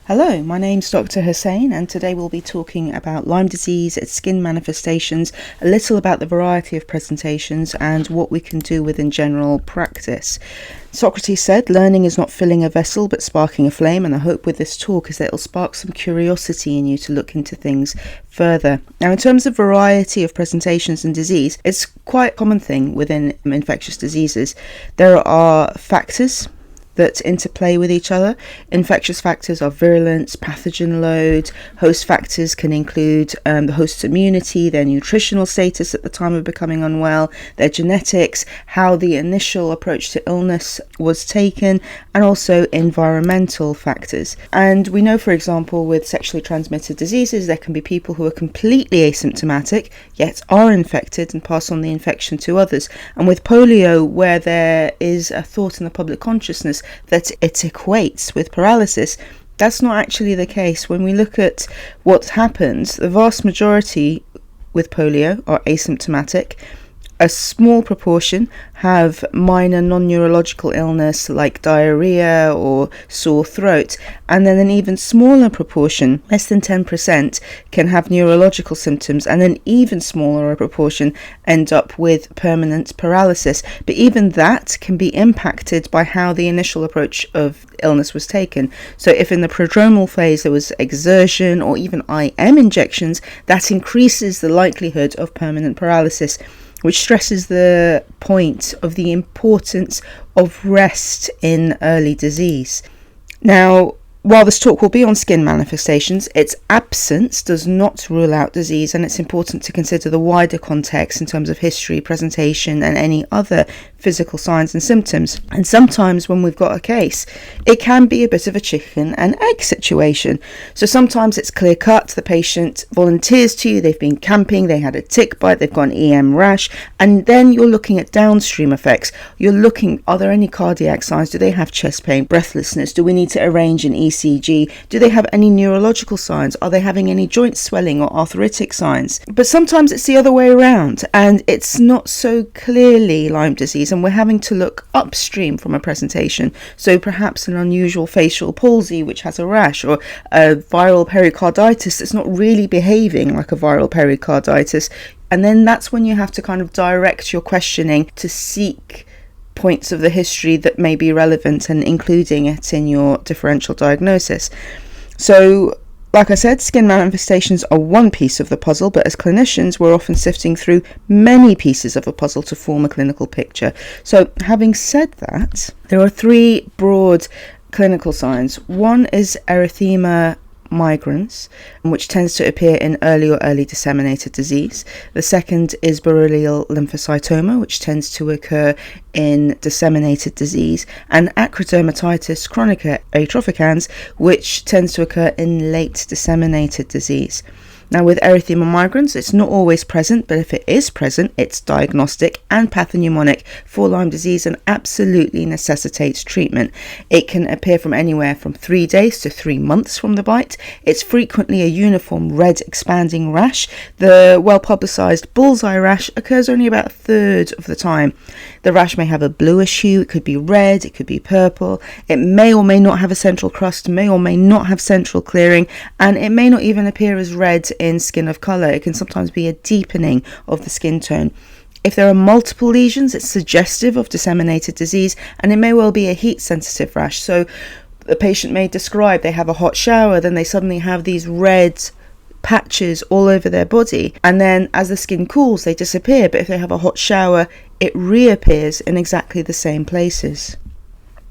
Hello, my name's Dr. Hussain, and today we'll be talking about Lyme disease, its skin manifestations, a little about the variety of presentations, and what we can do within general practice. Socrates said, learning is not filling a vessel but sparking a flame, and the hope with this talk is that it'll spark some curiosity in you to look into things further. Now, in terms of variety of presentations and disease, it's quite a common thing within infectious diseases. There are factors that interplay with each other. Infectious factors are virulence, pathogen load. Host factors can include the host's immunity, their nutritional status at the time of becoming unwell, their genetics, how the initial approach to illness was taken, and also environmental factors. And we know, for example, with sexually transmitted diseases, there can be people who are completely asymptomatic, yet are infected and pass on the infection to others. And with polio, where there is a thought in the public consciousness that it equates with paralysis, that's not actually the case. When we look at what happens, the vast majority with polio are asymptomatic. A small proportion have minor non-neurological illness like diarrhea or sore throat, and then an even smaller proportion, less than 10%, can have neurological symptoms, and an even smaller proportion end up with permanent paralysis. But even that can be impacted by how the initial approach of illness was taken. So if in the prodromal phase there was exertion or even IM injections, that increases the likelihood of permanent paralysis, which stresses the point of the importance of rest in early disease. Now, while this talk will be on skin manifestations, its absence does not rule out disease, and it's important to consider the wider context in terms of history, presentation, and any other physical signs and symptoms. And sometimes when we've got a case, it can be a bit of a chicken and egg situation. So sometimes it's clear cut, the patient volunteers to you, they've been camping, they had a tick bite, they've got an EM rash, and then you're looking at downstream effects. You're looking, are there any cardiac signs? Do they have chest pain, breathlessness? Do we need to arrange an ECG? Do they have any neurological signs? Are they having any joint swelling or arthritic signs? But sometimes it's the other way around, and it's not so clearly Lyme disease, and we're having to look upstream from a presentation. So perhaps an unusual facial palsy which has a rash, or a viral pericarditis that's not really behaving like a viral pericarditis. And then that's when you have to kind of direct your questioning to seek points of the history that may be relevant and including it in your differential diagnosis. So, like I said, skin manifestations are one piece of the puzzle, but as clinicians, we're often sifting through many pieces of a puzzle to form a clinical picture. So, having said that, there are three broad clinical signs. One is erythema migrans, which tends to appear in early disseminated disease. The second is borrelial lymphocytoma, which tends to occur in disseminated disease, and acrodermatitis chronica atropicans, which tends to occur in late disseminated disease. Now, with erythema migrans, it's not always present, but if it is present, it's diagnostic and pathognomonic for Lyme disease and absolutely necessitates treatment. It can appear from anywhere from 3 days to 3 months from the bite. It's frequently a uniform red expanding rash. The well-publicized bullseye rash occurs only about a third of the time. The rash may have a bluish hue, it could be red, it could be purple, it may or may not have a central crust, may or may not have central clearing, and it may not even appear as red in skin of colour. It can sometimes be a deepening of the skin tone. If there are multiple lesions, it's suggestive of disseminated disease, and it may well be a heat sensitive rash. So the patient may describe they have a hot shower, then they suddenly have these red patches all over their body, and then as the skin cools they disappear, but if they have a hot shower it reappears in exactly the same places.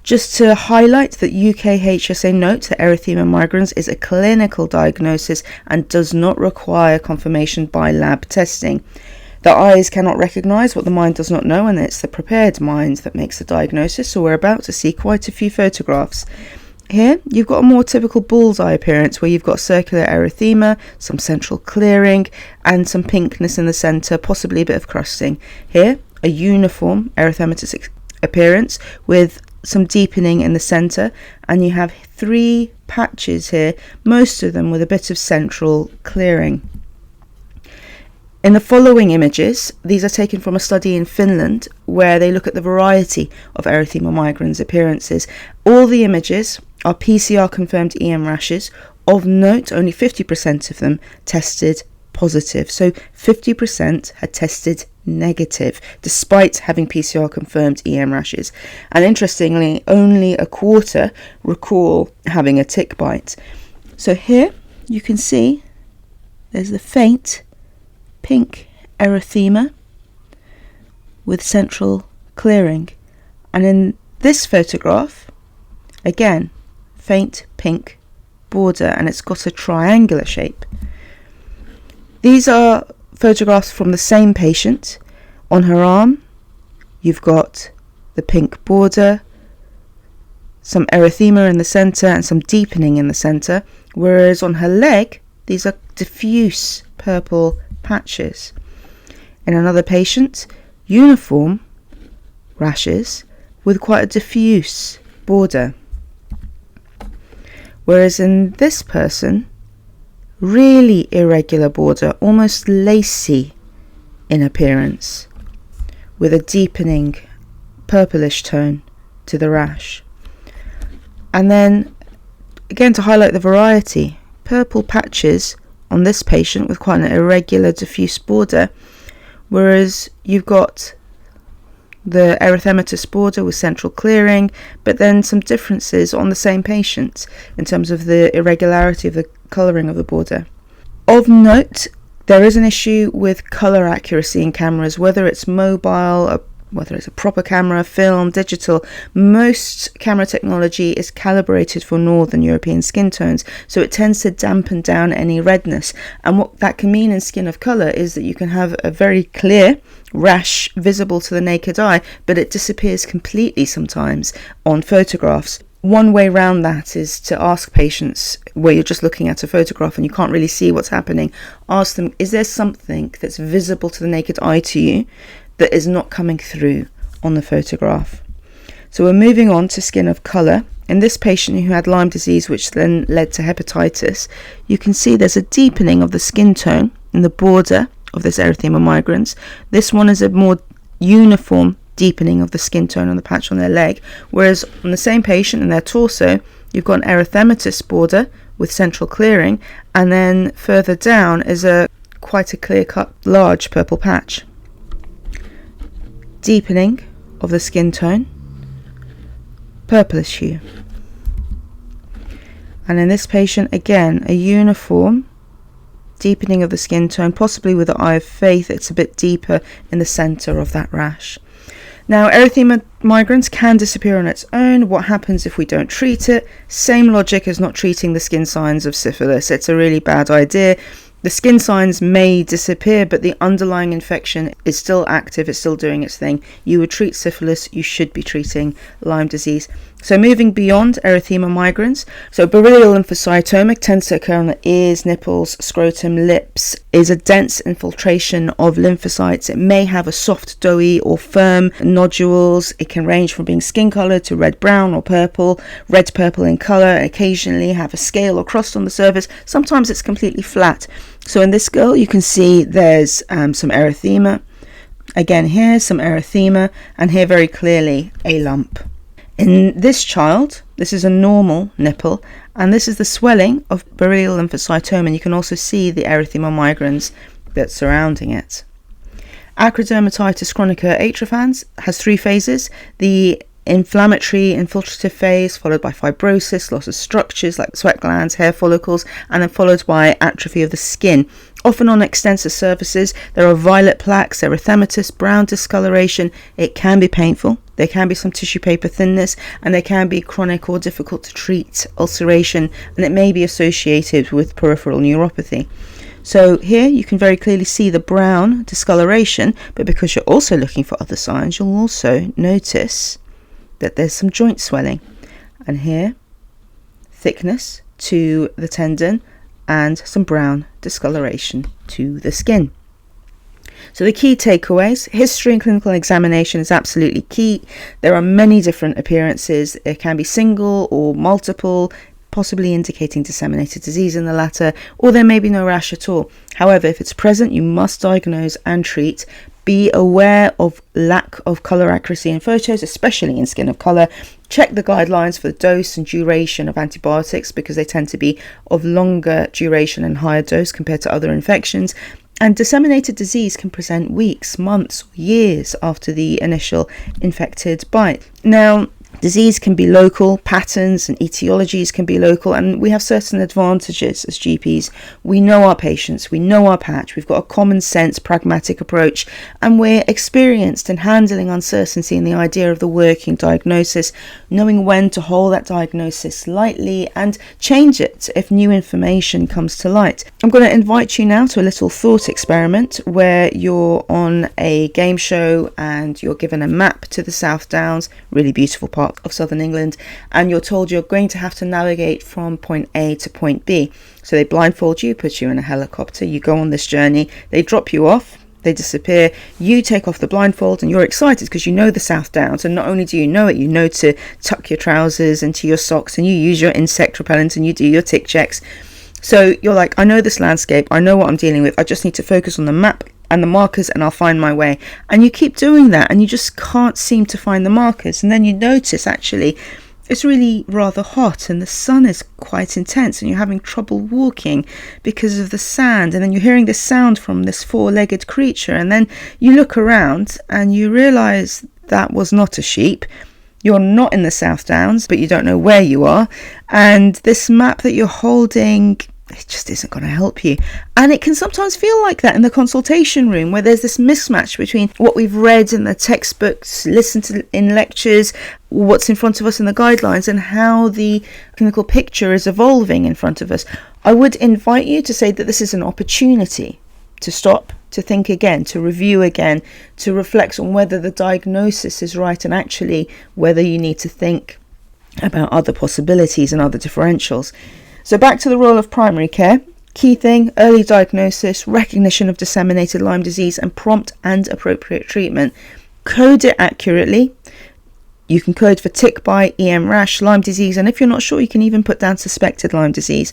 Just to highlight that UKHSA notes that erythema migrans is a clinical diagnosis and does not require confirmation by lab testing. The eyes cannot recognise what the mind does not know, and it's the prepared mind that makes the diagnosis, so we're about to see quite a few photographs. Here, you've got a more typical bullseye appearance where you've got circular erythema, some central clearing, and some pinkness in the centre, possibly a bit of crusting. Here, a uniform erythematous appearance with some deepening in the centre, and you have 3 patches here, most of them with a bit of central clearing. In the following images, these are taken from a study in Finland where they look at the variety of erythema migrans appearances. All the images are PCR confirmed EM rashes. Of note, only 50% of them tested positive. So 50% had tested negative despite having PCR confirmed EM rashes. And interestingly, only a quarter recall having a tick bite. So here you can see there's the faint pink erythema with central clearing. And in this photograph, again, faint pink border, and it's got a triangular shape. These are photographs from the same patient. On her arm, you've got the pink border, some erythema in the centre and some deepening in the centre, whereas on her leg, these are diffuse purple patches. In another patient, uniform rashes with quite a diffuse border. Whereas in this person, really irregular border, almost lacy in appearance, with a deepening purplish tone to the rash. And then, again, to highlight the variety, purple patches on this patient with quite an irregular diffuse border, whereas you've got the erythematous border with central clearing, but then some differences on the same patient in terms of the irregularity of the colouring of the border. Of note, there is an issue with colour accuracy in cameras, whether it's mobile, whether it's a proper camera, film, digital. Most camera technology is calibrated for Northern European skin tones, so it tends to dampen down any redness. And what that can mean in skin of colour is that you can have a very clear rash visible to the naked eye, but it disappears completely sometimes on photographs. One way around that is to ask patients, where you're just looking at a photograph and you can't really see what's happening, ask them, is there something that's visible to the naked eye to you that is not coming through on the photograph? So we're moving on to skin of colour. In this patient who had Lyme disease, which then led to hepatitis, you can see there's a deepening of the skin tone in the border of this erythema migrans. This one is a more uniform deepening of the skin tone on the patch on their leg, whereas on the same patient in their torso, you've got an erythematous border with central clearing, and then further down is quite a clear-cut large purple patch. Deepening of the skin tone, purplish hue. And in this patient, again, a uniform deepening of the skin tone, possibly with the eye of faith. It's a bit deeper in the centre of that rash. Now, erythema migrans can disappear on its own. What happens if we don't treat it? Same logic as not treating the skin signs of syphilis. It's a really bad idea. The skin signs may disappear, but the underlying infection is still active, it's still doing its thing. You would treat syphilis, you should be treating Lyme disease. So moving beyond erythema migrans, so borrelial lymphocytoma tends to occur on the ears, nipples, scrotum, lips, is a dense infiltration of lymphocytes. It may have a soft, doughy or firm nodules. It can range from being skin coloured to red-brown or purple, red-purple in colour, occasionally have a scale or crust on the surface. Sometimes it's completely flat. So in this girl, you can see there's some erythema. Again, here some erythema, and here very clearly a lump. In this child, this is a normal nipple, and this is the swelling of borrelial lymphocytoma, and you can also see the erythema migrans that's surrounding it. Acrodermatitis chronica atrofans has 3 phases. The inflammatory infiltrative phase, followed by fibrosis, loss of structures like sweat glands, hair follicles, and then followed by atrophy of the skin. Often on extensive surfaces, there are violet plaques, erythematous, brown discoloration. It can be painful. There can be some tissue paper thinness, and there can be chronic or difficult to treat ulceration, and it may be associated with peripheral neuropathy. So here you can very clearly see the brown discoloration, but because you're also looking for other signs, you'll also notice that there's some joint swelling, and here thickness to the tendon and some brown discoloration to the skin. So the key takeaways: history and clinical examination is absolutely key. There are many different appearances. It can be single or multiple, possibly indicating disseminated disease in the latter, or there may be no rash at all. However, if it's present, you must diagnose and treat. Be aware of lack of colour accuracy in photos, especially in skin of colour. Check the guidelines for the dose and duration of antibiotics, because they tend to be of longer duration and higher dose compared to other infections. And disseminated disease can present weeks, months, years after the initial infected bite. Now, disease can be local, patterns and etiologies can be local, and we have certain advantages as GPs. We know our patients, we know our patch, we've got a common sense, pragmatic approach, and we're experienced in handling uncertainty and the idea of the working diagnosis, knowing when to hold that diagnosis lightly and change it if new information comes to light. I'm going to invite you now to a little thought experiment where you're on a game show and you're given a map to the South Downs, really beautiful part of southern England, and you're told you're going to have to navigate from point A to point B. So they blindfold you, put you in a helicopter, you go on this journey, they drop you off, they disappear, you take off the blindfold, and you're excited because you know the South Downs, and not only do you know it, you know to tuck your trousers into your socks, and you use your insect repellent, and you do your tick checks. So you're like, I know this landscape, I know what I'm dealing with, I just need to focus on the map and the markers, and I'll find my way. And you keep doing that, and you just can't seem to find the markers. And then you notice, actually, it's really rather hot, and the sun is quite intense, and you're having trouble walking because of the sand. And then you're hearing this sound from this four-legged creature, and then you look around, and you realise that was not a sheep. You're not in the South Downs, but you don't know where you are. And this map that you're holding, it just isn't going to help you. And it can sometimes feel like that in the consultation room, where there's this mismatch between what we've read in the textbooks, listened to in lectures, what's in front of us in the guidelines, and how the clinical picture is evolving in front of us. I would invite you to say that this is an opportunity to stop, to think again, to review again, to reflect on whether the diagnosis is right, and actually whether you need to think about other possibilities and other differentials. So back to the role of primary care. Key thing, early diagnosis, recognition of disseminated Lyme disease, and prompt and appropriate treatment. Code it accurately. You can code for tick bite, EM rash, Lyme disease, and if you're not sure, you can even put down suspected Lyme disease.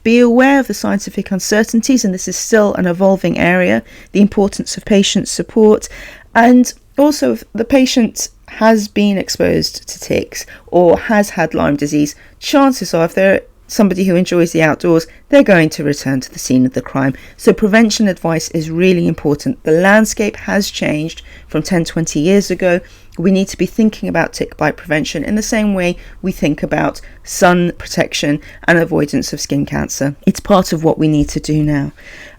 Be aware of the scientific uncertainties, and this is still an evolving area, the importance of patient support, and also if the patient has been exposed to ticks or has had Lyme disease, chances are, if they're somebody who enjoys the outdoors, they're going to return to the scene of the crime. So prevention advice is really important. The landscape has changed from 10-20 years ago. We need to be thinking about tick bite prevention in the same way we think about sun protection and avoidance of skin cancer. It's part of what we need to do now.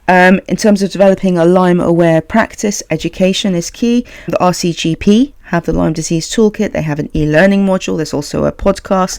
In terms of developing a Lyme aware practice, education is key. The RCGP have the Lyme disease toolkit. They have an e-learning module. There's also a podcast.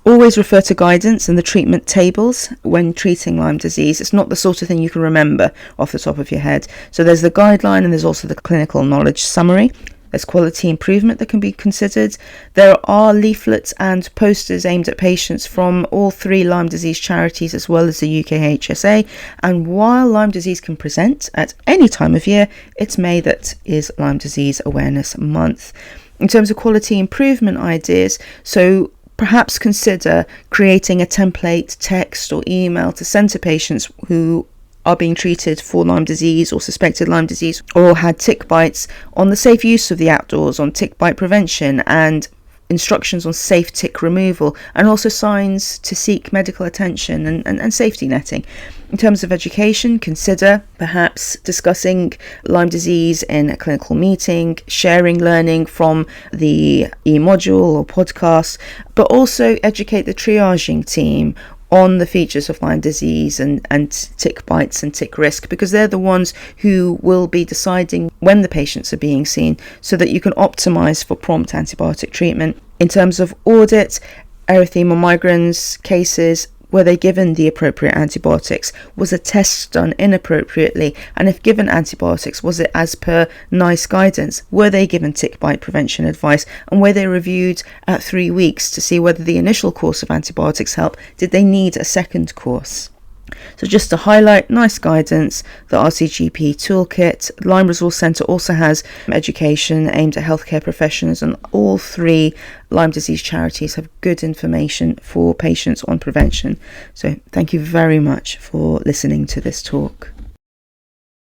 Always refer to guidance and the treatment tables when treating Lyme disease. It's not the sort of thing you can remember off the top of your head. So there's the guideline, and there's also the clinical knowledge summary. There's quality improvement that can be considered. There are leaflets and posters aimed at patients from all three Lyme disease charities, as well as the UKHSA. And while Lyme disease can present at any time of year, it's May that is Lyme Disease Awareness Month. In terms of quality improvement ideas, so perhaps consider creating a template text or email to send to patients who are being treated for Lyme disease or suspected Lyme disease or had tick bites, on the safe use of the outdoors, on tick bite prevention, and instructions on safe tick removal, and also signs to seek medical attention and safety netting. In terms of education, consider perhaps discussing Lyme disease in a clinical meeting, sharing learning from the e-module or podcast, but also educate the triaging team on the features of Lyme disease and tick bites and tick risk, because they're the ones who will be deciding when the patients are being seen, so that you can optimize for prompt antibiotic treatment. In terms of audit, erythema migrans cases, were they given the appropriate antibiotics? Was a test done inappropriately? And if given antibiotics, was it as per NICE guidance? Were they given tick bite prevention advice? And were they reviewed at 3 weeks to see whether the initial course of antibiotics helped? Did they need a second course? So just to highlight, NICE guidance, the RCGP toolkit. Lyme Resource Centre also has education aimed at healthcare professionals, and all three Lyme disease charities have good information for patients on prevention. So thank you very much for listening to this talk.